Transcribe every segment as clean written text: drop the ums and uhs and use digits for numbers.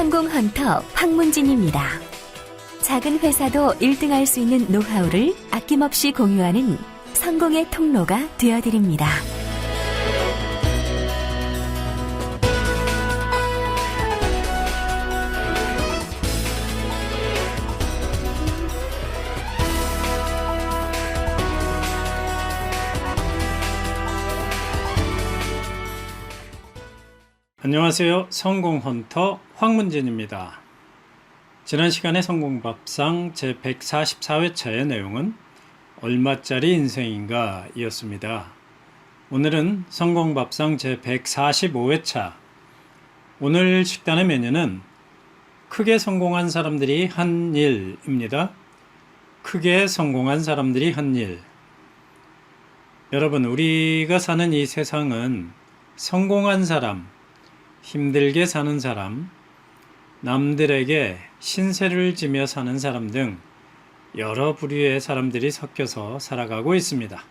성공 헌터 황문진입니다. 작은 회사도 1등할 수 있는 노하우를 아낌없이 공유하는 성공의 통로가 되어드립니다. 안녕하세요. 성공헌터 황문진입니다. 지난 시간에 성공밥상 제144회차의 내용은 얼마짜리 인생인가 이었습니다. 오늘은 성공밥상 제145회차, 오늘 식단의 메뉴는 크게 성공한 사람들이 한 일입니다. 크게 성공한 사람들이 한 일. 여러분, 우리가 사는 이 세상은 성공한 사람, 힘들게 사는 사람, 남들에게 신세를 지며 사는 사람 등 여러 부류의 사람들이 섞여서 살아가고 있습니다.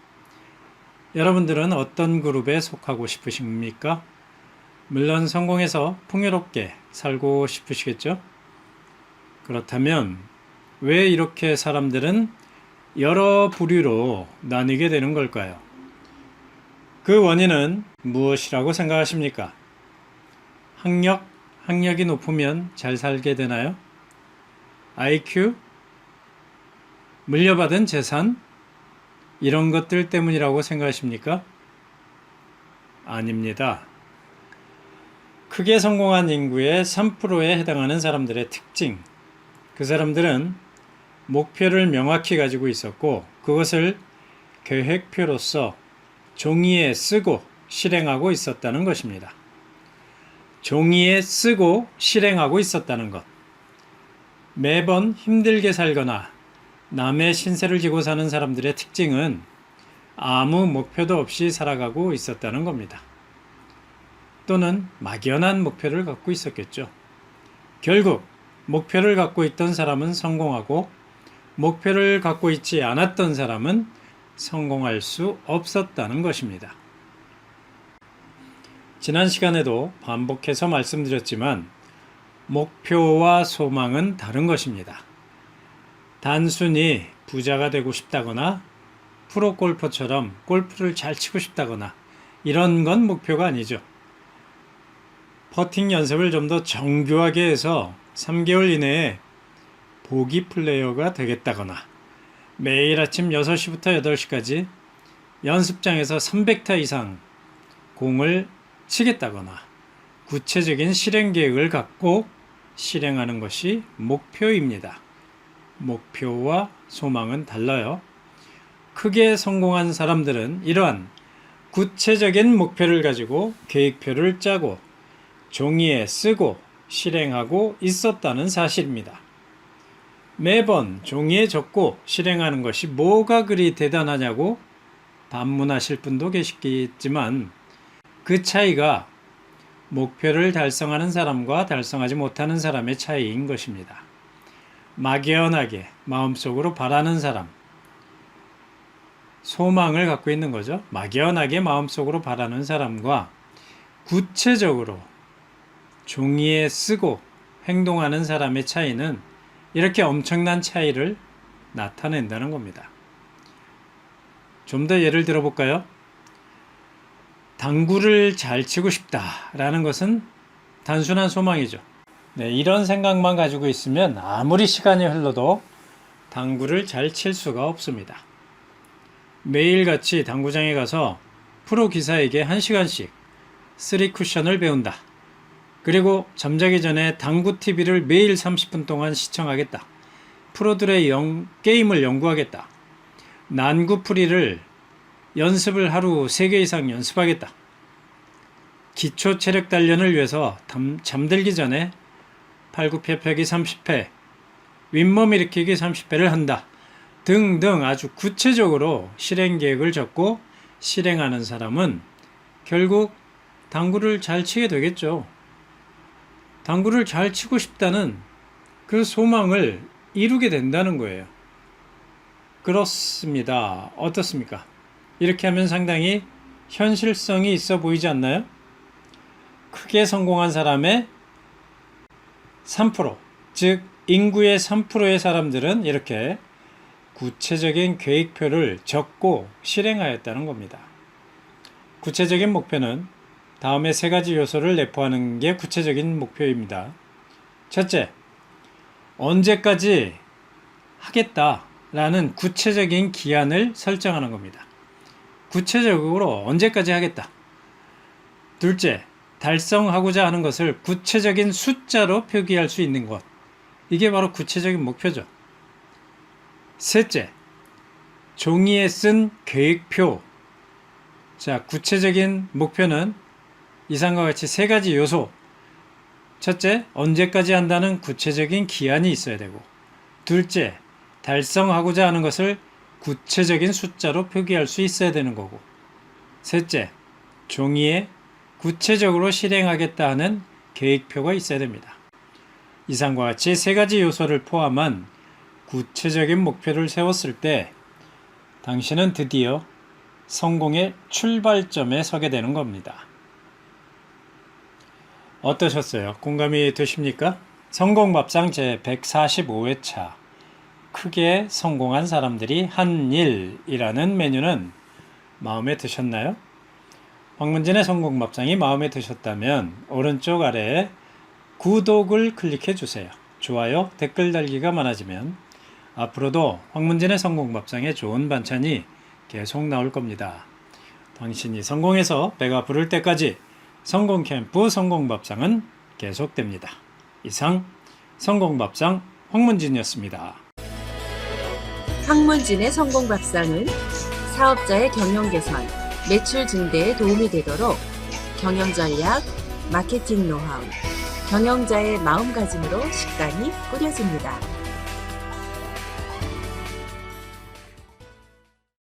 여러분들은 어떤 그룹에 속하고 싶으십니까? 물론 성공해서 풍요롭게 살고 싶으시겠죠? 그렇다면 왜 이렇게 사람들은 여러 부류로 나뉘게 되는 걸까요? 그 원인은 무엇이라고 생각하십니까? 학력이 높으면 잘 살게 되나요? IQ? 물려받은 재산? 이런 것들 때문이라고 생각하십니까? 아닙니다. 크게 성공한 인구의 3%에 해당하는 사람들의 특징. 그 사람들은 목표를 명확히 가지고 있었고 그것을 계획표로서 종이에 쓰고 실행하고 있었다는 것입니다. 종이에 쓰고 실행하고 있었다는 것. 매번 힘들게 살거나 남의 신세를 지고 사는 사람들의 특징은 아무 목표도 없이 살아가고 있었다는 겁니다. 또는 막연한 목표를 갖고 있었겠죠. 결국 목표를 갖고 있던 사람은 성공하고 목표를 갖고 있지 않았던 사람은 성공할 수 없었다는 것입니다. 지난 시간에도 반복해서 말씀드렸지만 목표와 소망은 다른 것입니다. 단순히 부자가 되고 싶다거나 프로골퍼처럼 골프를 잘 치고 싶다거나 이런 건 목표가 아니죠. 퍼팅 연습을 좀 더 정교하게 해서 3개월 이내에 보기 플레이어가 되겠다거나 매일 아침 6시부터 8시까지 연습장에서 300타 이상 공을 치겠다거나 구체적인 실행 계획을 갖고 실행하는 것이 목표입니다. 목표와 소망은 달라요. 크게 성공한 사람들은 이러한 구체적인 목표를 가지고 계획표를 짜고 종이에 쓰고 실행하고 있었다는 사실입니다. 매번 종이에 적고 실행하는 것이 뭐가 그리 대단하냐고 반문하실 분도 계시겠지만 그 차이가 목표를 달성하는 사람과 달성하지 못하는 사람의 차이인 것입니다. 막연하게 마음속으로 바라는 사람, 소망을 갖고 있는 거죠. 막연하게 마음속으로 바라는 사람과 구체적으로 종이에 쓰고 행동하는 사람의 차이는 이렇게 엄청난 차이를 나타낸다는 겁니다. 좀 더 예를 들어볼까요? 당구를 잘 치고 싶다라는 것은 단순한 소망이죠. 이런 생각만 가지고 있으면 아무리 시간이 흘러도 당구를 잘 칠 수가 없습니다. 매일같이 당구장에 가서 프로 기사에게 1시간씩 3쿠션을 배운다. 그리고 잠자기 전에 당구 TV를 매일 30분 동안 시청하겠다. 프로들의 게임을 연구하겠다. 난구풀이를 연습을 하루 3개 이상 연습하겠다. 기초 체력 단련을 위해서 잠들기 전에 팔굽혀펴기 30회, 윗몸 일으키기 30회를 한다. 등등 아주 구체적으로 실행 계획을 적고 실행하는 사람은 결국 당구를 잘 치게 되겠죠. 당구를 잘 치고 싶다는 그 소망을 이루게 된다는 거예요. 그렇습니다. 어떻습니까? 이렇게 하면 상당히 현실성이 있어 보이지 않나요? 크게 성공한 사람의 3%, 즉 인구의 3%의 사람들은 이렇게 구체적인 계획표를 적고 실행하였다는 겁니다. 구체적인 목표는 다음의 세 가지 요소를 내포하는 게 구체적인 목표입니다. 첫째, 언제까지 하겠다라는 구체적인 기한을 설정하는 겁니다. 구체적으로 언제까지 하겠다. 둘째, 달성하고자 하는 것을 구체적인 숫자로 표기할 수 있는 것. 이게 바로 구체적인 목표죠. 셋째, 종이에 쓴 계획표. 자, 구체적인 목표는 이상과 같이 세 가지 요소. 첫째, 언제까지 한다는 구체적인 기한이 있어야 되고, 둘째, 달성하고자 하는 것을 구체적인 숫자로 표기할 수 있어야 되는 거고, 셋째, 종이에 구체적으로 실행하겠다 하는 계획표가 있어야 됩니다. 이상과 같이 세 가지 요소를 포함한 구체적인 목표를 세웠을 때 당신은 드디어 성공의 출발점에 서게 되는 겁니다. 어떠셨어요? 공감이 되십니까? 성공밥상 제145회차 크게 성공한 사람들이 한 일이라는 메뉴는 마음에 드셨나요? 황문진의 성공밥상이 마음에 드셨다면 오른쪽 아래에 구독을 클릭해 주세요. 좋아요, 댓글 달기가 많아지면 앞으로도 황문진의 성공밥상에 좋은 반찬이 계속 나올 겁니다. 당신이 성공해서 배가 부를 때까지 성공캠프 성공밥상은 계속됩니다. 이상 성공밥상 황문진이었습니다. 황문진의 성공밥상은 사업자의 경영 개선, 매출 증대에 도움이 되도록 경영 전략, 마케팅 노하우, 경영자의 마음가짐으로 식단이 꾸려집니다.